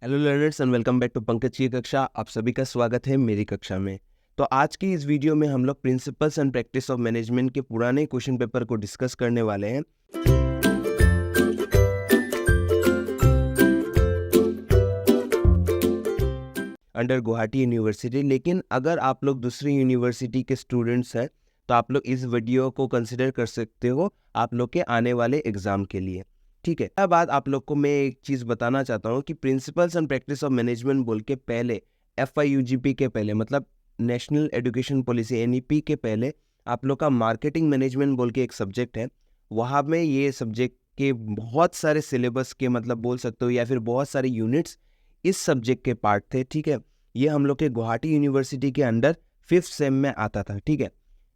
Hello learners and welcome back to Pankaj की कक्षा। आप सभी का स्वागत है मेरी कक्षा में। तो आज की इस वीडियो में हम लोग principles and practice of management के पुराने क्वेश्चन पेपर को डिस्कस करने वाले हैं अंडर गुवाहाटी यूनिवर्सिटी। लेकिन अगर आप लोग दूसरी यूनिवर्सिटी के स्टूडेंट्स हैं तो आप लोग इस वीडियो को कंसिडर कर सकते हो आप लोग के आने वाले एग्जाम के लिए। ठीक है, अब बात आप लोग को मैं एक चीज़ बताना चाहता हूँ कि principles and practice of management बोल के पहले FIUGP के पहले मतलब नेशनल एजुकेशन पॉलिसी NEP के पहले आप लोग का मार्केटिंग मैनेजमेंट बोल के एक सब्जेक्ट है। वहाँ में ये सब्जेक्ट के बहुत सारे सिलेबस के मतलब बोल सकते हो या फिर बहुत सारे यूनिट्स इस सब्जेक्ट के पार्ट थे। ठीक है, ये हम लोग के गुवाहाटी यूनिवर्सिटी के अंडर 5th सेम में आता था। ठीक है,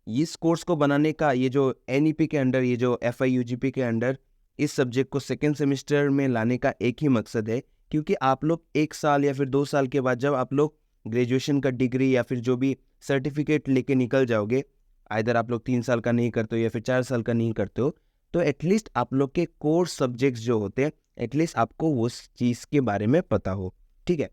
इस कोर्स को बनाने का ये जो NEP के अंडर ये जो FIUGP के अंडर इस सब्जेक्ट को सेकेंड सेमेस्टर में लाने का एक ही मकसद है, क्योंकि आप लोग 1 साल या फिर 2 साल के बाद जब आप लोग ग्रेजुएशन का डिग्री या फिर जो भी सर्टिफिकेट लेके निकल जाओगे, आइदर आप लोग 3 साल का नहीं करते हो या फिर 4 साल का नहीं करते हो, तो एटलीस्ट आप लोग के कोर्स सब्जेक्ट्स जो होते हैं एटलीस्ट आपको उस चीज़ के बारे में पता हो। ठीक है,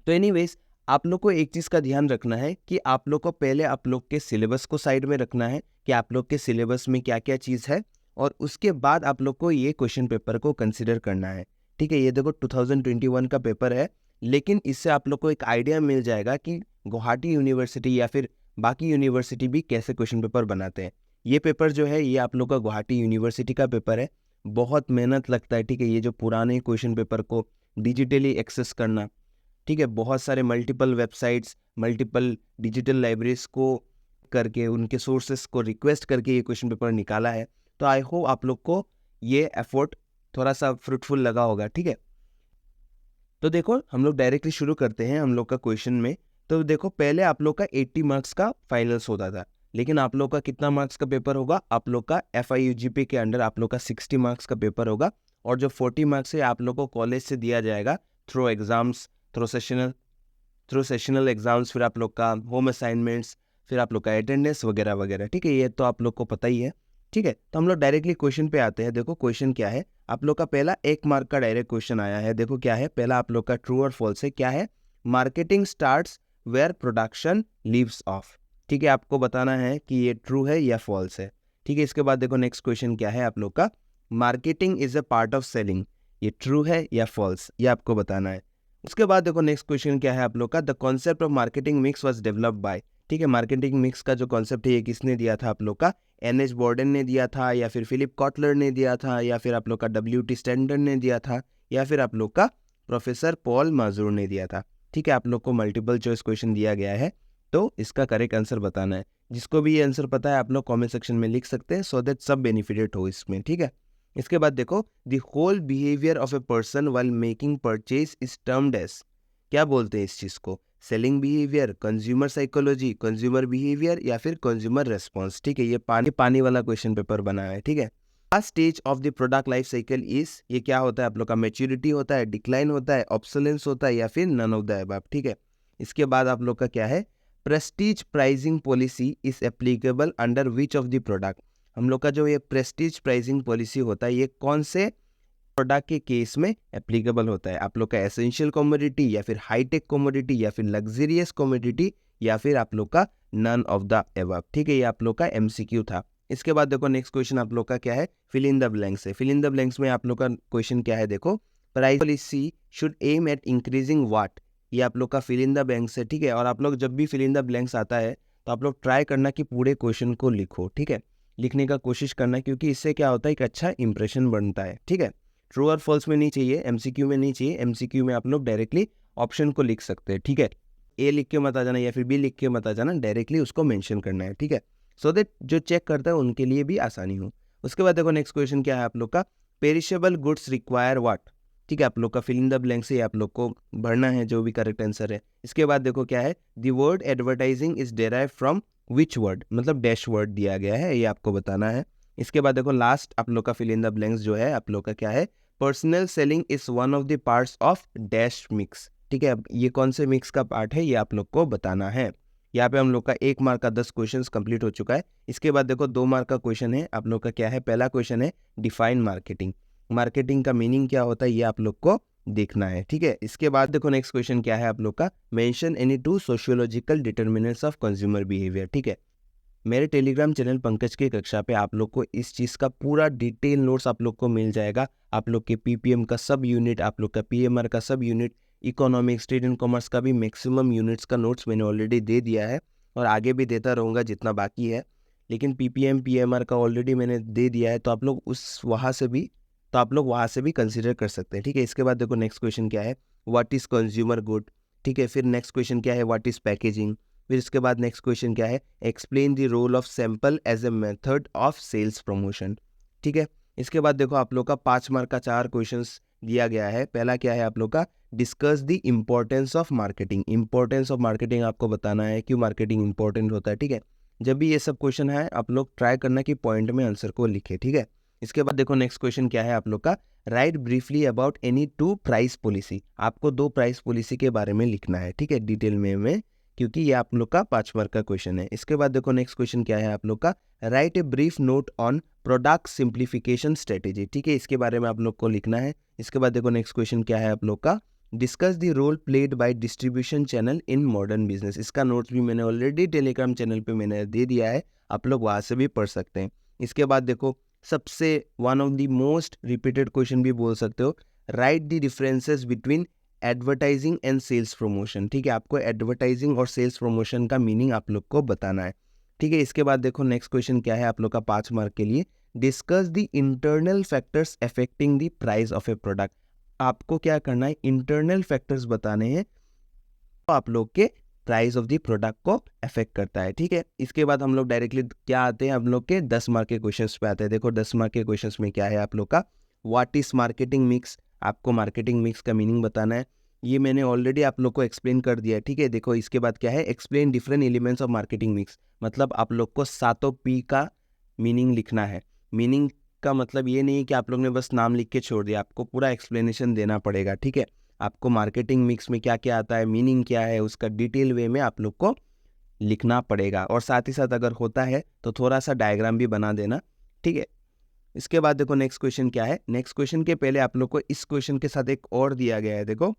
तो एनीवेज आप लोग को एक चीज़ का ध्यान रखना है कि आप लोग को पहले आप लोग के सिलेबस को साइड में रखना है कि आप लोग के सिलेबस में क्या क्या चीज़ है, और उसके बाद आप लोग को ये क्वेश्चन पेपर को कंसिडर करना है। ठीक है, ये देखो 2021 का पेपर है, लेकिन इससे आप लोग को एक आइडिया मिल जाएगा कि गुवाहाटी यूनिवर्सिटी या फिर बाकी यूनिवर्सिटी भी कैसे क्वेश्चन पेपर बनाते हैं। ये पेपर जो है ये आप लोग का गुवाहाटी यूनिवर्सिटी का पेपर है, बहुत मेहनत लगता है। ठीक है, ये जो पुराने क्वेश्चन पेपर को डिजिटली एक्सेस करना, ठीक है, बहुत सारे multiple websites multiple digital libraries को करके उनके सोर्सेस को रिक्वेस्ट करके ये क्वेश्चन पेपर निकाला है। तो आई होप आप लोग को ये एफर्ट थोड़ा सा फ्रूटफुल लगा होगा। ठीक है, तो देखो हम लोग डायरेक्टली शुरू करते हैं हम लोग का क्वेश्चन में। तो देखो पहले आप लोग का 80 मार्क्स का फाइनल्स होता था, लेकिन आप लोग का कितना मार्क्स का पेपर होगा, आप लोग का FIUGP के अंडर आप लोग का 60 मार्क्स का पेपर होगा, और जो 40 मार्क्स है आप लोग को कॉलेज से दिया जाएगा through exams, through sessional exams, फिर आप लोग का होम असाइनमेंट्स, फिर आप लोग का अटेंडेंस वगैरह वगैरह। ठीक है, ये तो आप लोग को पता ही है। ठीक है, तो हम लोग डायरेक्टली क्वेश्चन पे आते हैं। देखो क्वेश्चन क्या है, आप लोग का पहला 1 मार्क का डायरेक्ट क्वेश्चन आया है। देखो क्या है, पहला आप लोग का ट्रू और फॉल्स है। क्या है, marketing starts where production leaves off. ठीक है, आपको बताना है कि ये ट्रू है या फॉल्स है। ठीक है, इसके बाद देखो नेक्स्ट क्वेश्चन क्या है आप लोग का, marketing is a part of selling. ये ट्रू है या फॉल्स, ये आपको बताना है। उसके बाद देखो नेक्स्ट क्वेश्चन क्या है आप लोग का, the concept of marketing mix was developed by. ठीक है, मार्केटिंग मिक्स का जो कॉन्सेप्ट है ये किसने दिया था आप लोग का, NH बॉर्डन ने दिया था, या फिर फिलिप कॉटलर ने दिया था, या फिर आप लोग का WT स्टैंडर्ड ने दिया था, या फिर आप लोग का प्रोफेसर पॉल माजूर ने दिया था। ठीक है, आप लोग को मल्टीपल चॉइस क्वेश्चन दिया गया है, तो इसका करेक्ट आंसर बताना है। जिसको भी ये आंसर पता है आप लोग कॉमेंट सेक्शन में लिख सकते हैं, सो दैट सब बेनिफिटेड हो इसमें। ठीक है, इसके बाद देखो the whole behaviour of a person while making purchase is termed as. क्या बोलते हैं इस चीज को, selling behaviour, consumer psychology, consumer behaviour, या फिर कंज्यूमर रेस्पॉन्स। ठीक है, ये पानी वाला क्वेश्चन पेपर बना है। ठीक है, last stage of the product life cycle is, ये क्या होता है आप लोग का, मैच्योरिटी होता है, डिक्लाइन होता है, ऑब्सोलेंस होता है, या फिर नन ऑफ द अबव। ठीक है, इसके बाद आप लोग का क्या है, Prestige pricing policy is applicable under which of the product. हम लोग का जो ये प्रेस्टीज प्राइसिंग पॉलिसी होता है ये कौन से प्रोडक्ट के केस में एप्लीकेबल होता है, आप लोग का एसेंशियल कमोडिटी, या फिर हाईटेक कमोडिटी, या फिर लग्जरियस कमोडिटी, या फिर आप लोग का नन ऑफ द एबव। ठीक है, ये आप लोग का MCQ था। इसके बाद देखो नेक्स्ट क्वेश्चन आप लोग का क्या है, फिल इन द ब्लैंक्स है। फिल इन द ब्लैंक्स में आप लोग का क्वेश्चन क्या है, देखो price policy should aim at increasing what. ये आप लोग का फिल इन द ब्लैंक्स है। ठीक है, और आप लोग जब भी फिल इन द ब्लैंक्स आता है तो आप लोग ट्राई करना कि पूरे क्वेश्चन को लिखो। ठीक है, लिखने का कोशिश करना, क्योंकि इससे क्या होता है एक अच्छा इंप्रेशन बनता है। ठीक है, ट्रू और फॉल्स में नहीं चाहिए, MCQ में नहीं चाहिए। MCQ में आप लोग डायरेक्टली ऑप्शन को लिख सकते हैं। ठीक है, A लिख के मत आ जाना या फिर B लिख के मत आ जाना, डायरेक्टली उसको मेंशन करना है। ठीक है, सो दैट जो चेक करता है उनके लिए भी आसानी हो। उसके बाद देखो नेक्स्ट क्वेश्चन क्या है आप लोग का, पेरिशेबल गुड्स रिक्वायर व्हाट। ठीक है, आप लोग का फिल इन द ब्लैंक से आप लोग को भरना है जो भी करेक्ट आंसर है। इसके बाद देखो क्या है, the word advertising is derive from which word, मतलब डैश वर्ड दिया गया है, ये आपको बताना है। इसके बाद देखो लास्ट आप लोग का फिल इन द ब्लैंक्स जो है आप लोग का क्या है, personal selling is one of the parts of dash mix. ठीक है, अब ये कौन से मिक्स का पार्ट है ये आप लोग को बताना है। यहाँ पे हम लोग का 1 मार्क का 10 क्वेश्चन कंप्लीट हो चुका है। इसके बाद देखो 2 मार्क का क्वेश्चन है आप लोग का क्या है, पहला क्वेश्चन है डिफाइन मार्केटिंग। मार्केटिंग का मीनिंग क्या होता है ये आप लोग को देखना है, ठीक है। इसके बाद देखो नेक्स्ट क्वेश्चन क्या है आप लोग का, mention any two sociological determinants of consumer behaviour, ठीक है। मेरे टेलीग्राम चैनल पंकज की कक्षा पे आप लोग को इस चीज़ का पूरा डिटेल नोट्स आप लोग को मिल जाएगा। आप लोग के पीपीएम का सब यूनिट, आप लोग का पीएमआर का सब unit, economics, trade and commerce का भी मैक्सिमम यूनिट्स का नोट्स मैंने ऑलरेडी दे दिया है और आगे भी देता रहूँगा जितना बाकी है। लेकिन पीपीएम पीएमआर का ऑलरेडी मैंने दे दिया है, तो आप लोग वहाँ से भी कंसिडर कर सकते हैं, ठीक है। इसके बाद देखो नेक्स्ट क्वेश्चन क्या है, व्हाट इज़ कंज्यूमर गुड, ठीक है। फिर नेक्स्ट क्वेश्चन क्या है, व्हाट इज़ पैकेजिंग। फिर इसके बाद नेक्स्ट क्वेश्चन क्या है, explain the role of sample as a method of sales promotion, ठीक है। इसके बाद देखो आप लोग का 5 मार्क का 4 क्वेश्चंस दिया गया है। पहला क्या है आप लोग का, discuss the importance of marketing. Importance of marketing आपको बताना है, क्यों मार्केटिंग इंपॉर्टेंट होता है, ठीक है। जब भी ये सब क्वेश्चन है आप लोग ट्राई करना कि पॉइंट में आंसर को लिखे, ठीक है। इसके बाद देखो नेक्स्ट क्वेश्चन क्या है आप लोग का, right briefly about any 2 price policy. आपको 2 प्राइस पॉलिसी के बारे में लिखना है, ठीक है, डिटेल में क्योंकि ये आप लोग का 5 मार्क का क्वेश्चन है। इसके बाद देखो नेक्स्ट क्वेश्चन क्या है आप लोग का, right a brief note on product simplification strategy, ठीक है, इसके बारे में आप लोग को लिखना है। इसके बाद देखो नेक्स्ट क्वेश्चन क्या है आप लोग का, discuss the role played by distribution channel in modern business. इसका नोट्स भी मैंने ऑलरेडी टेलीग्राम चैनल पे मैंने दे दिया है, आप लोग वहाँ से भी पढ़ सकते हैं। इसके बाद देखो सबसे one of the most repeated question भी बोल सकते हो, write the differences between advertising and sales promotion, ठीक है। आपको एडवर्टाइजिंग और सेल्स प्रमोशन का मीनिंग आप लोग को बताना है, ठीक है। इसके बाद देखो नेक्स्ट क्वेश्चन क्या है आप लोग का 5 मार्क के लिए, discuss the internal factors affecting the price of A product. आपको क्या करना है, इंटरनल फैक्टर्स बताने हैं तो आप लोग के प्राइस ऑफ द प्रोडक्ट को अफेक्ट करता है, ठीक है। इसके बाद हम लोग डायरेक्टली क्या आते हैं, हम लोग के 10 मार्क के क्वेश्चंस पे आते हैं। देखो 10 मार्क के क्वेश्चंस में क्या है आप लोग का, व्हाट इज मार्केटिंग मिक्स। आपको मार्केटिंग मिक्स का मीनिंग बताना है, ये मैंने ऑलरेडी आप लोग को एक्सप्लेन कर दिया है, ठीक है। देखो इसके बाद क्या है, explain different elements of marketing mix, मतलब आप लोग को 7 पी का मीनिंग लिखना है। मीनिंग का मतलब ये नहीं कि आप लोग ने बस नाम लिख के छोड़ दिया, आपको पूरा एक्सप्लेनेशन देना पड़ेगा, ठीक है। आपको मार्केटिंग मिक्स में क्या क्या आता है, मीनिंग क्या है, उसका डिटेल वे में आप लोग को लिखना पड़ेगा। और साथ ही साथ अगर होता है तो थोड़ा सा डायग्राम भी बना देना, ठीक है। इसके बाद देखो नेक्स्ट क्वेश्चन क्या है, नेक्स्ट क्वेश्चन के पहले आप लोग को इस क्वेश्चन के साथ एक और दिया गया है। देखो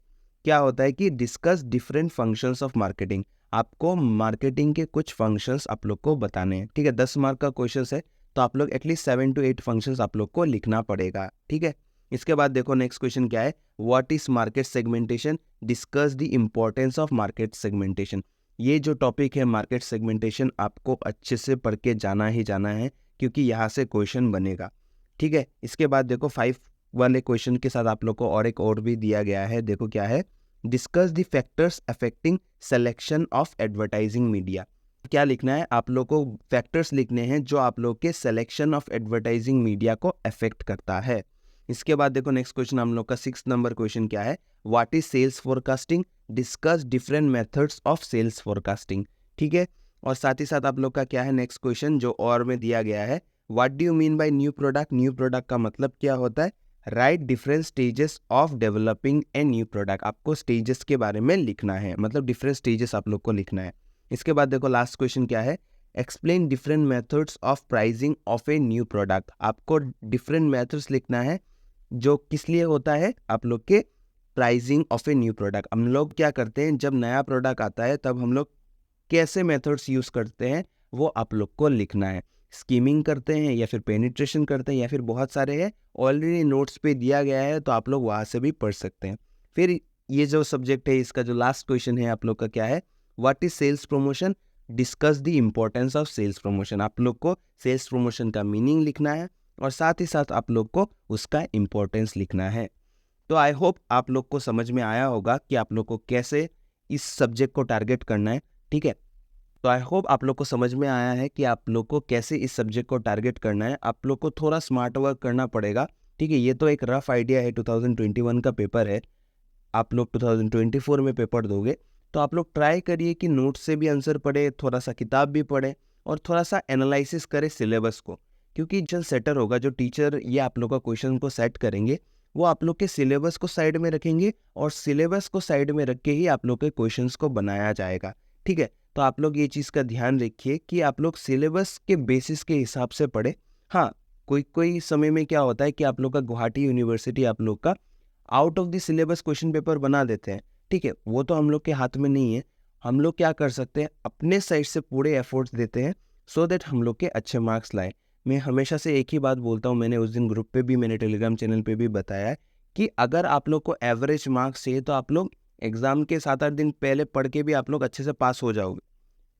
क्या होता है कि discuss different functions of marketing. आपको मार्केटिंग के कुछ फंक्शंस आप लोग को बताने हैं, ठीक है। 10 मार्क का क्वेश्चन है तो आप लोग एटलीस्ट 7 to 8 फंक्शंस आप लोग को लिखना पड़ेगा, ठीक है। इसके बाद देखो नेक्स्ट क्वेश्चन क्या है, what is market segmentation, discuss the importance of market segmentation. ये जो टॉपिक है मार्केट सेगमेंटेशन आपको अच्छे से पढ़ के जाना ही जाना है, क्योंकि यहाँ से क्वेश्चन बनेगा, ठीक है। इसके बाद देखो 5 वाले क्वेश्चन के साथ आप लोग को और एक और भी दिया गया है। देखो क्या है, discuss the factors affecting selection of advertising media. क्या लिखना है, आप लोग को फैक्टर्स लिखने हैं जो आप लोग के सिलेक्शन ऑफ एडवर्टाइजिंग मीडिया को अफेक्ट करता है। इसके बाद देखो नेक्स्ट क्वेश्चन हम लोग का 6 नंबर क्वेश्चन क्या है, what is sales forecasting, discuss different methods of sales forecasting, ठीक है। और साथ ही साथ आप लोग का क्या है नेक्स्ट क्वेश्चन जो और में दिया गया है, what do you mean by new product. New product का मतलब क्या होता है, right different stages of developing a new product. आपको स्टेजेस के बारे में लिखना है, मतलब डिफरेंट स्टेजेस आप लोग को लिखना है। इसके बाद देखो लास्ट क्वेश्चन क्या है, explain different methods of pricing of a new product. आपको डिफरेंट मेथड्स लिखना है जो किस लिए होता है, आप लोग के pricing of a new product. हम लोग क्या करते हैं, जब नया प्रोडक्ट आता है तब हम लोग कैसे मेथड्स यूज़ करते हैं वो आप लोग को लिखना है। स्कीमिंग करते हैं या फिर पेनिट्रेशन करते हैं या फिर बहुत सारे हैं, ऑलरेडी नोट्स पे दिया गया है तो आप लोग वहाँ से भी पढ़ सकते हैं। फिर ये जो सब्जेक्ट है इसका जो लास्ट क्वेश्चन है आप लोग का क्या है, what is sales promotion, discuss the importance of sales promotion. आप लोग को सेल्स प्रमोशन का मीनिंग लिखना है और साथ ही साथ आप लोग को उसका इम्पोर्टेंस लिखना है। तो आई होप आप लोग को समझ में आया होगा कि आप लोग को कैसे इस सब्जेक्ट को टारगेट करना है, ठीक है। तो आई होप आप लोग को समझ में आया है कि आप लोग को कैसे इस सब्जेक्ट को टारगेट करना है। आप लोग को थोड़ा स्मार्ट वर्क करना पड़ेगा, ठीक है। ये तो एक रफ आइडिया है, 2021 का पेपर है, आप लोग 2024 में पेपर दोगे, तो आप लोग ट्राई करिए कि नोट से भी आंसर पढ़े, थोड़ा सा किताब भी पढ़े और थोड़ा सा एनालिसिस करें सिलेबस को, क्योंकि जो सेटर होगा, जो टीचर ये आप लोग का क्वेश्चन को सेट करेंगे वो आप लोग के सिलेबस को साइड में रखेंगे और सिलेबस को साइड में रख के ही आप लोग के क्वेश्चंस को बनाया जाएगा, ठीक है। तो आप लोग ये चीज़ का ध्यान रखिए कि आप लोग सिलेबस के बेसिस के हिसाब से पढ़े। हाँ, कोई समय में क्या होता है कि आप लोग का गुवाहाटी यूनिवर्सिटी आप लोग का out of the syllabus question paper बना देते हैं, ठीक है, वो तो हम लोग के हाथ में नहीं है। हम लोग क्या कर सकते हैं, अपने साइड से पूरे एफर्ट्स देते हैं सो दैट हम लोग के अच्छे मार्क्स लाएं। मैं हमेशा से एक ही बात बोलता हूँ, मैंने उस दिन ग्रुप पे भी, मैंने टेलीग्राम चैनल पे भी बताया है कि अगर आप लोग को एवरेज मार्क्स चाहिए तो आप लोग एग्ज़ाम के 7-8 दिन पहले पढ़ के भी आप लोग अच्छे से पास हो जाओगे।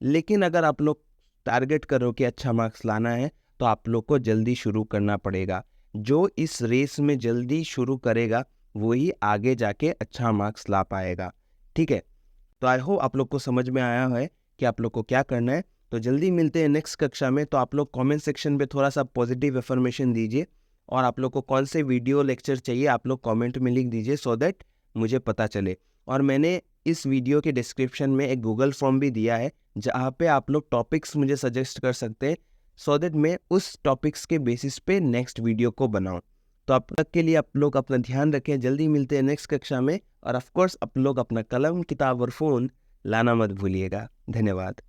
लेकिन अगर आप लोग टारगेट करो कि अच्छा मार्क्स लाना है तो आप लोग को जल्दी शुरू करना पड़ेगा। जो इस रेस में जल्दी शुरू करेगा वही आगे जाके अच्छा मार्क्स ला पाएगा, ठीक है। तो आई होप आप लोग को समझ में आया है कि आप लोग को क्या करना है। तो जल्दी मिलते हैं नेक्स्ट कक्षा में। तो आप लोग कमेंट सेक्शन पे थोड़ा सा पॉजिटिव इन्फॉर्मेशन दीजिए और आप लोग को कौन से वीडियो लेक्चर चाहिए आप लोग कमेंट में लिख दीजिए सो दैट मुझे पता चले। और मैंने इस वीडियो के डिस्क्रिप्शन में एक गूगल फॉर्म भी दिया है जहाँ पे आप लोग टॉपिक्स मुझे सजेस्ट कर सकते हैं सो दैट मैं उस टॉपिक्स के बेसिस पे नेक्स्ट वीडियो को बनाऊं। तो अब तक के लिए आप लोग अपना ध्यान रखें, जल्दी मिलते हैं नेक्स्ट कक्षा में। और ऑफ कोर्स आप लोग अपना कलम, किताब और फ़ोन लाना मत भूलिएगा। धन्यवाद।